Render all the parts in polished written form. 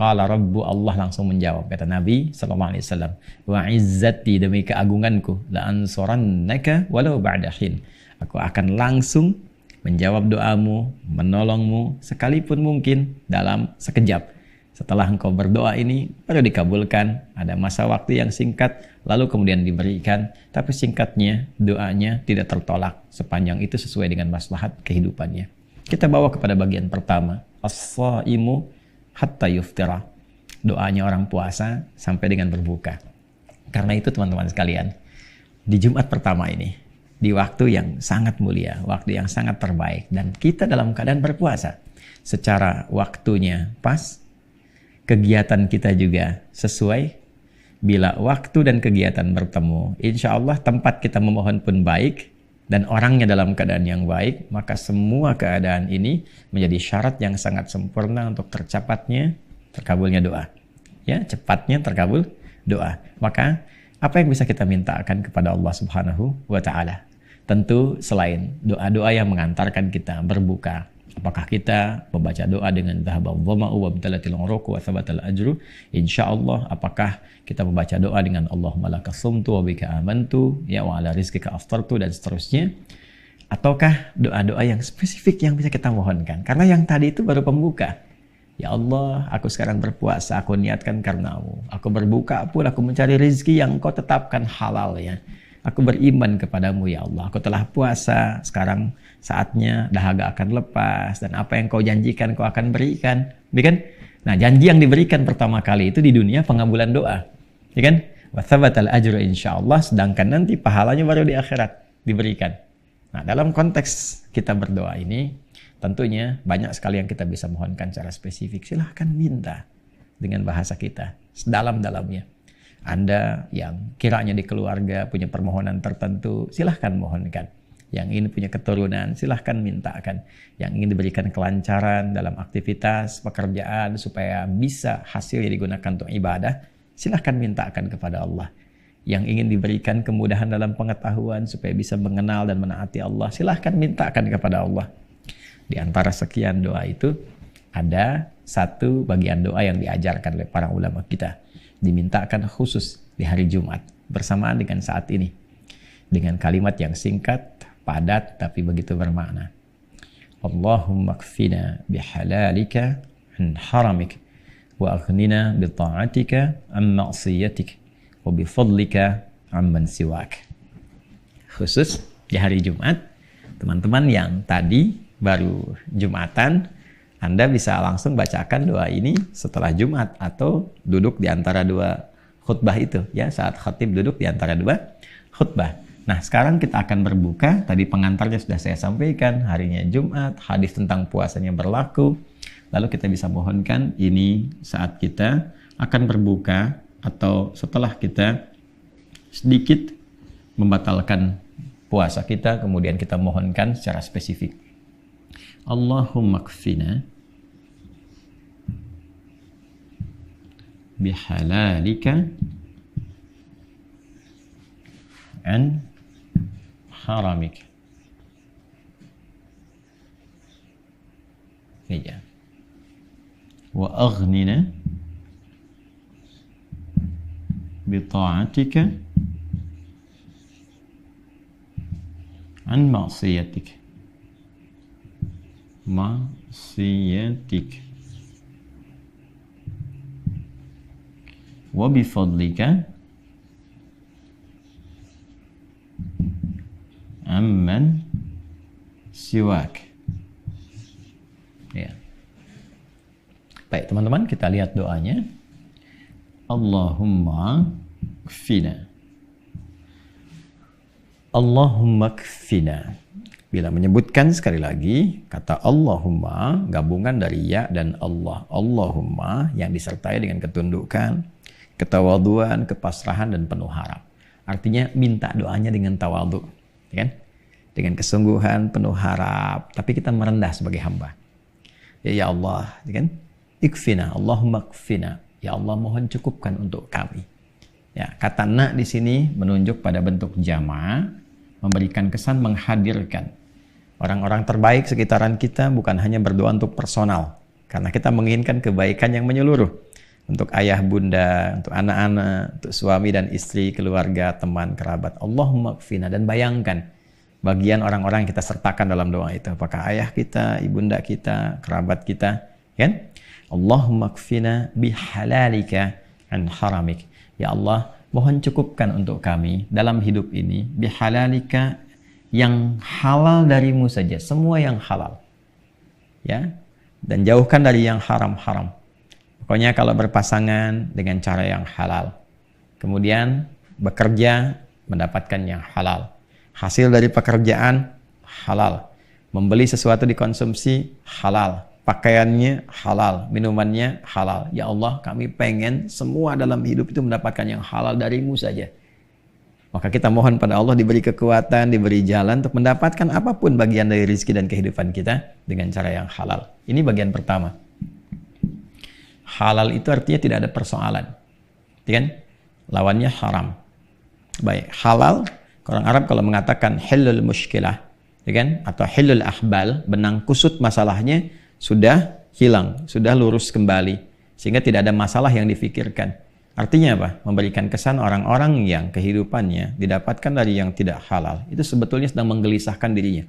Qala Rabbu, Allah langsung menjawab, kata Nabi SAW, wa izzati, demi keagunganku, la ansurannaka walau ba'da hin, aku akan langsung menjawab doamu, menolongmu sekalipun mungkin dalam sekejap. Setelah engkau berdoa ini baru dikabulkan, ada masa waktu yang singkat lalu kemudian diberikan, tapi singkatnya doanya tidak tertolak sepanjang itu sesuai dengan maslahat kehidupannya. Kita bawa kepada bagian pertama, as-shaimu hatta yuftira, doanya orang puasa sampai dengan berbuka. Karena itu teman-teman sekalian, di Jumat pertama ini, di waktu yang sangat mulia, waktu yang sangat terbaik, dan kita dalam keadaan berpuasa secara waktunya pas, kegiatan kita juga sesuai. Bila waktu dan kegiatan bertemu, insya Allah tempat kita memohon pun baik dan orangnya dalam keadaan yang baik, maka semua keadaan ini menjadi syarat yang sangat sempurna untuk terkabulnya doa. Ya, cepatnya terkabul doa. Maka apa yang bisa kita mintakan kepada Allah Subhanahu wa Ta'ala? Tentu selain doa-doa yang mengantarkan kita berbuka. Apakah kita membaca doa dengan dhahabal dhama'u wa btalatil uruqu wa thabatal ajru? Insyaallah. Apakah kita membaca doa dengan Allahumma laka sumtu wa bika amantu, ya wa ala rizqika aftartu, dan seterusnya? Ataukah doa-doa yang spesifik yang bisa kita mohonkan? Karena yang tadi itu baru pembuka. Ya Allah, aku sekarang berpuasa, aku niatkan karenamu. Aku berbuka pun, aku mencari rezeki yang Kau tetapkan halal, ya. Aku beriman kepadamu, ya Allah. Aku telah puasa, sekarang saatnya dahaga akan lepas, dan apa yang Kau janjikan Kau akan berikan, ya kan? Nah, janji yang diberikan pertama kali itu di dunia pengabulan doa, ya kan? Wa thabatal ajru insyaallah, sedangkan nanti pahalanya baru di akhirat diberikan. Nah, dalam konteks kita berdoa ini, tentunya banyak sekali yang kita bisa mohonkan secara spesifik. Silahkan minta dengan bahasa kita sedalam-dalamnya. Anda yang kiranya di keluarga punya permohonan tertentu, silahkan mohonkan. Yang ingin punya keturunan, silahkan mintakan. Yang ingin diberikan kelancaran dalam aktivitas, pekerjaan, supaya bisa hasilnya digunakan untuk ibadah, silahkan mintakan kepada Allah. Yang ingin diberikan kemudahan dalam pengetahuan, supaya bisa mengenal dan menaati Allah, silahkan mintakan kepada Allah. Di antara sekian doa itu, ada satu bagian doa yang diajarkan oleh para ulama kita. Dimintakan khusus di hari Jumat bersamaan dengan saat ini, dengan kalimat yang singkat, padat, tapi begitu bermakna. Allahumma kfina bihalalika an haramik, wa aghnina bita'atika an ma'siyatik, wa bifadlika amman siwak. Khusus di hari Jumat, teman-teman yang tadi baru Jumatan, Anda bisa langsung bacakan doa ini setelah Jumat atau duduk di antara dua khutbah itu, ya, saat khatib duduk di antara dua khutbah. Nah, sekarang kita akan berbuka. Tadi pengantarnya sudah saya sampaikan, harinya Jumat, hadis tentang puasanya berlaku. Lalu kita bisa mohonkan ini saat kita akan berbuka atau setelah kita sedikit membatalkan puasa kita, kemudian kita mohonkan secara spesifik. Allahumma kfina bihalalika an haramik. Ya. Wa aghnina bita'atika an ma'siyatik. Wa bifadlika amman siwak. Ya. Baik teman-teman, kita lihat doanya. Allahumma kfina. Allahumma kfina. Bila menyebutkan sekali lagi kata Allahumma, gabungan dari ya dan Allah. Allahumma yang disertai dengan ketundukan, ketawaduan, kepasrahan, dan penuh harap. Artinya minta doanya dengan tawadu, ya kan? Dengan kesungguhan, penuh harap, tapi kita merendah sebagai hamba. Ya Allah, ya kan? Ikfina, Allahumma ikfina. Ya Allah, mohon cukupkan untuk kami. Ya, kata na di sini menunjuk pada bentuk jama', memberikan kesan menghadirkan orang-orang terbaik sekitaran kita, bukan hanya berdoa untuk personal, karena kita menginginkan kebaikan yang menyeluruh. untuk ayah bunda, untuk anak-anak, untuk suami dan istri, keluarga, teman, kerabat. Allahumma kfina. Dan bayangkan bagian orang-orang yang kita sertakan dalam doa itu. Apakah ayah kita, ibunda kita, kerabat kita, kan? Allahumma kfina bihalalika an haramik. Ya Allah, mohon cukupkan untuk kami dalam hidup ini bihalalika, yang halal darimu saja, semua yang halal. Ya, dan jauhkan dari yang haram-haram. Pokoknya kalau berpasangan dengan cara yang halal. Kemudian bekerja mendapatkan yang halal. Hasil dari pekerjaan halal. Membeli sesuatu dikonsumsi halal. Pakaiannya halal, minumannya halal. Ya Allah, kami pengen semua dalam hidup itu mendapatkan yang halal darimu saja. Maka kita mohon pada Allah diberi kekuatan, diberi jalan untuk mendapatkan apapun bagian dari rezeki dan kehidupan kita dengan cara yang halal. Ini bagian pertama. Halal itu artinya tidak ada persoalan. Kan? Lawannya haram. Baik, halal, orang Arab kalau mengatakan hilul mushkilah, kan? Atau hilul ahbal, benang kusut masalahnya sudah hilang, sudah lurus kembali, sehingga tidak ada masalah yang difikirkan. Artinya apa? Memberikan kesan orang-orang yang kehidupannya didapatkan dari yang tidak halal, itu sebetulnya sedang menggelisahkan dirinya,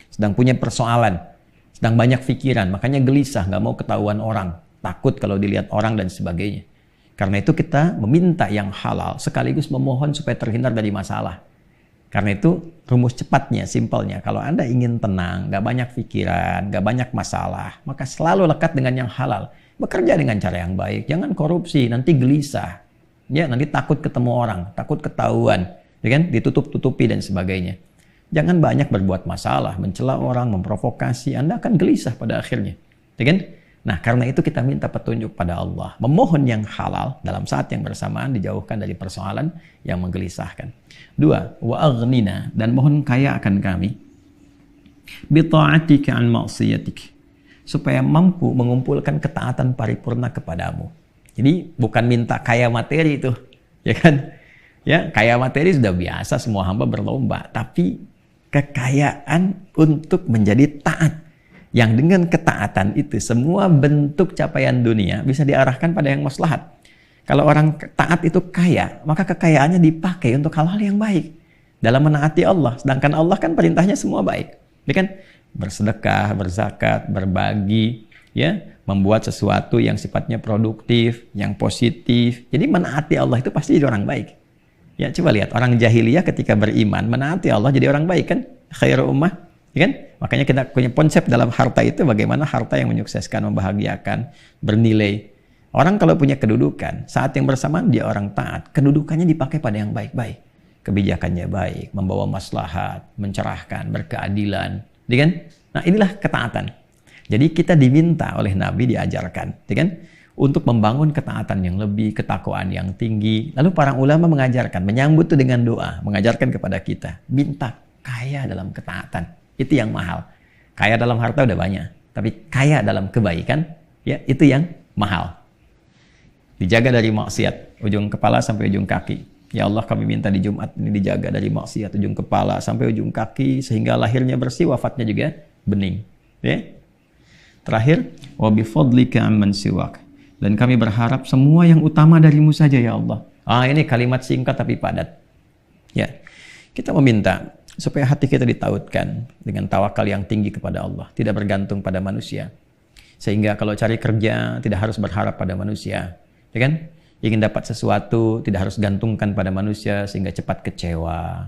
sedang punya persoalan, sedang banyak pikiran, makanya gelisah, nggak mau ketahuan orang, takut kalau dilihat orang dan sebagainya. Karena itu kita meminta yang halal sekaligus memohon supaya terhindar dari masalah. Karena itu rumus cepatnya, simpelnya, kalau Anda ingin tenang, nggak banyak pikiran, nggak banyak masalah, maka selalu lekat dengan yang halal. Bekerja dengan cara yang baik, jangan korupsi, nanti gelisah, ya, nanti takut ketemu orang, takut ketahuan, ya kan, ditutup-tutupi dan sebagainya. Jangan banyak berbuat masalah, mencela orang, memprovokasi, Anda akan gelisah pada akhirnya, ya kan? Nah, karena itu kita minta petunjuk pada Allah, memohon yang halal dalam saat yang bersamaan, dijauhkan dari persoalan yang menggelisahkan. 2, wa aghnina, dan mohon kaya akan kami, bi ta'atika an ma'siyatik, supaya mampu mengumpulkan ketaatan paripurna kepadamu. Jadi bukan minta kaya materi itu, ya kan? Ya, kaya materi sudah biasa, semua hamba berlomba, tapi kekayaan untuk menjadi taat. Yang dengan ketaatan itu semua bentuk capaian dunia bisa diarahkan pada yang maslahat. Kalau orang taat itu kaya, maka kekayaannya dipakai untuk hal-hal yang baik dalam menaati Allah. Sedangkan Allah kan perintahnya semua baik, ya kan? Bersedekah, berzakat, berbagi, ya, membuat sesuatu yang sifatnya produktif, yang positif. Jadi menaati Allah itu pasti jadi orang baik. Ya, coba lihat orang jahiliyah ketika beriman menaati Allah jadi orang baik kan? Khairu ummah, ya kan? Makanya kita punya konsep dalam harta itu bagaimana harta yang menyukseskan, membahagiakan, bernilai. Orang kalau punya kedudukan, saat yang bersamaan dia orang taat, kedudukannya dipakai pada yang baik-baik. Kebijakannya baik, membawa maslahat, mencerahkan, berkeadilan, ya kan? Nah, inilah ketaatan. Jadi kita diminta oleh Nabi, diajarkan, ya kan? Untuk membangun ketaatan yang lebih, ketakwaan yang tinggi. Lalu para ulama mengajarkan, menyambut itu dengan doa, mengajarkan kepada kita, minta kaya dalam ketaatan. Itu yang mahal. Kaya dalam harta udah banyak, tapi kaya dalam kebaikan, ya, itu yang mahal. Dijaga dari maksiat, ujung kepala sampai ujung kaki. Ya Allah, kami minta di Jumat ini dijaga dari maksiat, ujung kepala sampai ujung kaki, sehingga lahirnya bersih, wafatnya juga bening. Ya. Terakhir, wa bifadlika amman siwak. Dan kami berharap semua yang utama darimu saja ya Allah. Ini kalimat singkat tapi padat. Ya. Kita meminta supaya hati kita ditautkan dengan tawakal yang tinggi kepada Allah, tidak bergantung pada manusia. Sehingga kalau cari kerja tidak harus berharap pada manusia, ya kan? Ingin dapat sesuatu tidak harus gantungkan pada manusia sehingga cepat kecewa,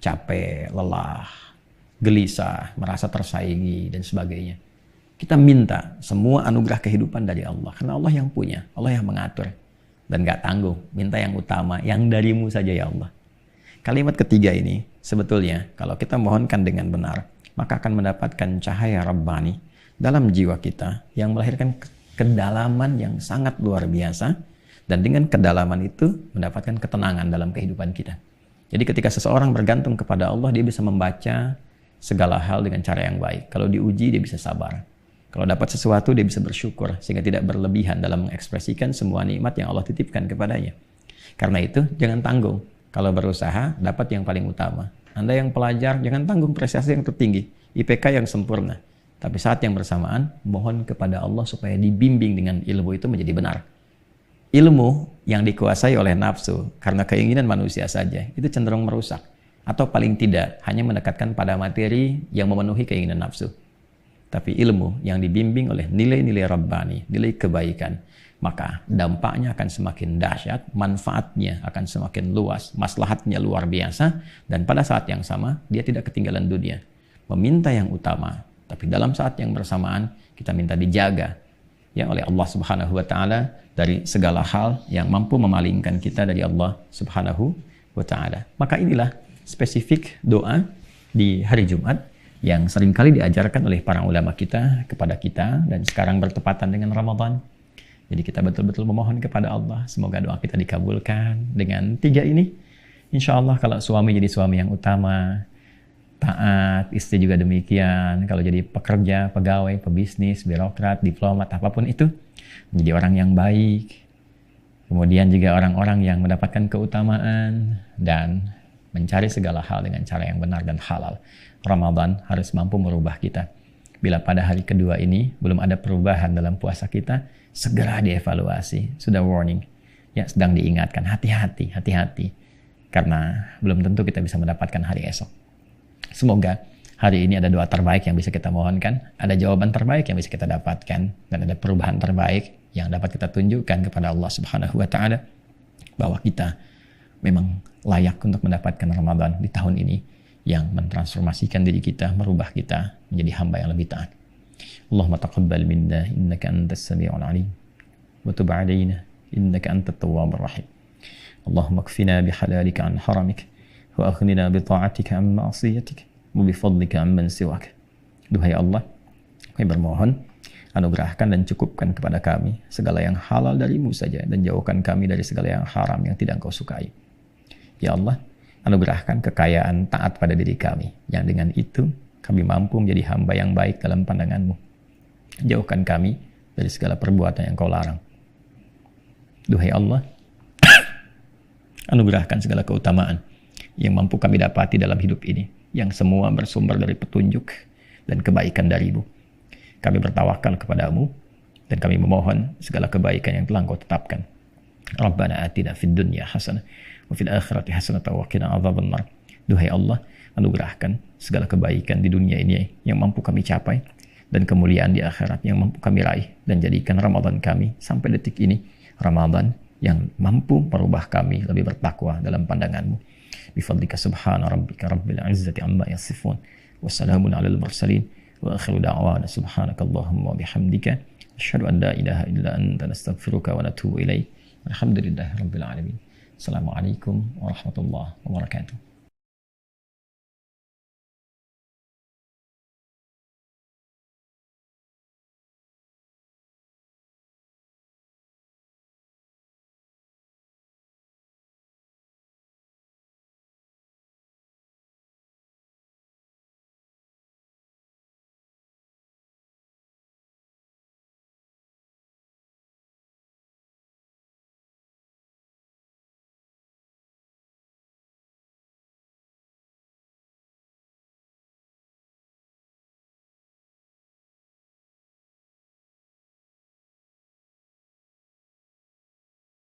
capek, lelah, gelisah, merasa tersaingi dan sebagainya. Kita minta semua anugerah kehidupan dari Allah karena Allah yang punya, Allah yang mengatur, dan gak tanggung. Minta yang utama, yang darimu saja ya Allah. Kalimat ketiga ini sebetulnya kalau kita mohonkan dengan benar, maka akan mendapatkan cahaya Rabbani dalam jiwa kita yang melahirkan kedalaman yang sangat luar biasa, dan dengan kedalaman itu mendapatkan ketenangan dalam kehidupan kita. Jadi ketika seseorang bergantung kepada Allah, dia bisa membaca segala hal dengan cara yang baik. Kalau diuji, dia bisa sabar. Kalau dapat sesuatu, dia bisa bersyukur sehingga tidak berlebihan dalam mengekspresikan semua nikmat yang Allah titipkan kepadanya. Karena itu jangan tanggung. Kalau berusaha, dapat yang paling utama. Anda yang pelajar, jangan tanggung prestasi yang tertinggi, IPK yang sempurna. Tapi saat yang bersamaan, mohon kepada Allah supaya dibimbing dengan ilmu itu menjadi benar. ilmu yang dikuasai oleh nafsu karena keinginan manusia saja, itu cenderung merusak. Atau paling tidak, hanya mendekatkan pada materi yang memenuhi keinginan nafsu. Tapi ilmu yang dibimbing oleh nilai-nilai Rabbani, nilai kebaikan, maka dampaknya akan semakin dahsyat, manfaatnya akan semakin luas, maslahatnya luar biasa, dan pada saat yang sama, dia tidak ketinggalan dunia. Meminta yang utama, tapi dalam saat yang bersamaan, kita minta dijaga ya oleh Allah Subhanahu wa Ta'ala dari segala hal yang mampu memalingkan kita dari Allah Subhanahu wa Ta'ala. Maka inilah spesifik doa di hari Jumat yang seringkali diajarkan oleh para ulama kita kepada kita, dan sekarang bertepatan dengan Ramadan. Jadi kita betul-betul memohon kepada Allah, semoga doa kita dikabulkan dengan 3 ini. Insya Allah kalau suami jadi suami yang utama, taat, istri juga demikian. Kalau jadi pekerja, pegawai, pebisnis, birokrat, diplomat, apapun itu, menjadi orang yang baik. Kemudian juga orang-orang yang mendapatkan keutamaan dan mencari segala hal dengan cara yang benar dan halal. Ramadan harus mampu merubah kita. Bila pada hari kedua ini belum ada perubahan dalam puasa kita, segera dievaluasi. Sudah warning, ya sedang diingatkan, hati-hati, hati-hati. Karena belum tentu kita bisa mendapatkan hari esok. Semoga hari ini ada doa terbaik yang bisa kita mohonkan, ada jawaban terbaik yang bisa kita dapatkan, dan ada perubahan terbaik yang dapat kita tunjukkan kepada Allah Subhanahu wa Ta'ala bahwa kita memang layak untuk mendapatkan Ramadan di tahun ini yang mentransformasikan diri kita, merubah kita menjadi hamba yang lebih taat. Allahumma taqabbal minna innaka antas sami'ul alim wa tub 'alaina innaka antat tawwabur rahim. Allahumma kfina bihalalika an haramik wa aghnina bi ta'atika an ma'siyatik wa bi fadlika amman siwak. Duhai Allah, kami bermohon anugerahkan dan cukupkan kepada kami segala yang halal darimu saja, dan jauhkan kami dari segala yang haram yang tidak Engkau sukai. Ya Allah, anugerahkan kekayaan taat pada diri kami, yang dengan itu kami mampu menjadi hamba yang baik dalam pandangan-Mu. Jauhkan kami dari segala perbuatan yang Kau larang. Duhai Allah, anugerahkan segala keutamaan yang mampu kami dapati dalam hidup ini, yang semua bersumber dari petunjuk dan kebaikan dari-Mu. Kami bertawakal kepada-Mu, dan kami memohon segala kebaikan yang telah Engkau tetapkan. Rabbana atina fid dunya hasanah wa fil akhirati hasanah wa qina adzabannar. Duhai Allah, anugerahkan segala kebaikan di dunia ini yang mampu kami capai, dan kemuliaan di akhirat yang mampu kami raih, dan jadikan Ramadan kami sampai detik ini Ramadan yang mampu merubah kami lebih bertakwa dalam pandangan-Mu. Bifadlika subhana rabbika rabbil izzati amma yasifun wa salamun alal mursalin wa akhiru da'wana subhanakallahumma wa bihamdika asyhadu an la ilaha illa anta nastaghfiruka wa natubu ilaik. Alhamdulillahirabbil alamin. Assalamualaikum warahmatullahi wabarakatuh.